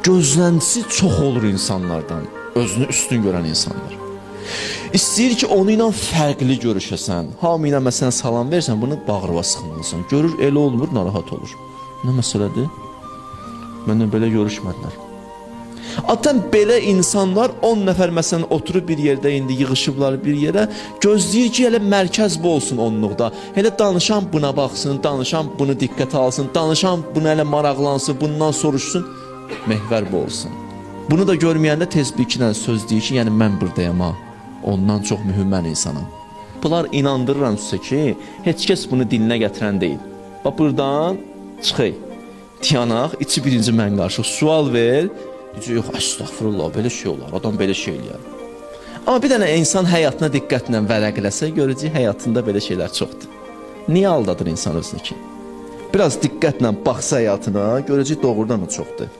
gözləntisi çox olur insanlardan, özünü üstün görən insanlar. İstəyir ki, onu ilə fərqli görüşəsən, hamı ilə məsələn salam versən, bunu bağrıva sıxınlısan. Görür, elə olmur, narahat olur. Nə məsələdir? Məndən belə görüşmədilər. Atan belə insanlar 10 nəfər məsələn oturub bir yerdə indi yığışıblar bir yerə, gözləyir ki, elə mərkəz bu olsun onluqda. Elə danışan buna baxsın, danışan bunu diqqətə alsın, danışan bunu elə maraqlansın, bundan soruşsun, məhvər bu olsun. Bunu da görməyəndə tez bir iki dənə söz deyir ki, yəni mən buradayam ha, ondan çox mühüm mən insanam. Bunlar inandırıram sizə ki, heç kəs bunu dilinə gətirən deyil. Bax, buradan çıxay, tiyanaq, içi birinci mən qarşı sual ver, yox, əstəğfurullah, belə şey olar, adam belə şey eləyər. Amma bir dənə insan həyatına diqqətlə vərəqləsə, görəcək həyatında belə şeylər çoxdur. Niyə aldadır insan özünü ki? Biraz diqqətlə baxsa həyatına, görəcək doğrudan o çoxdur.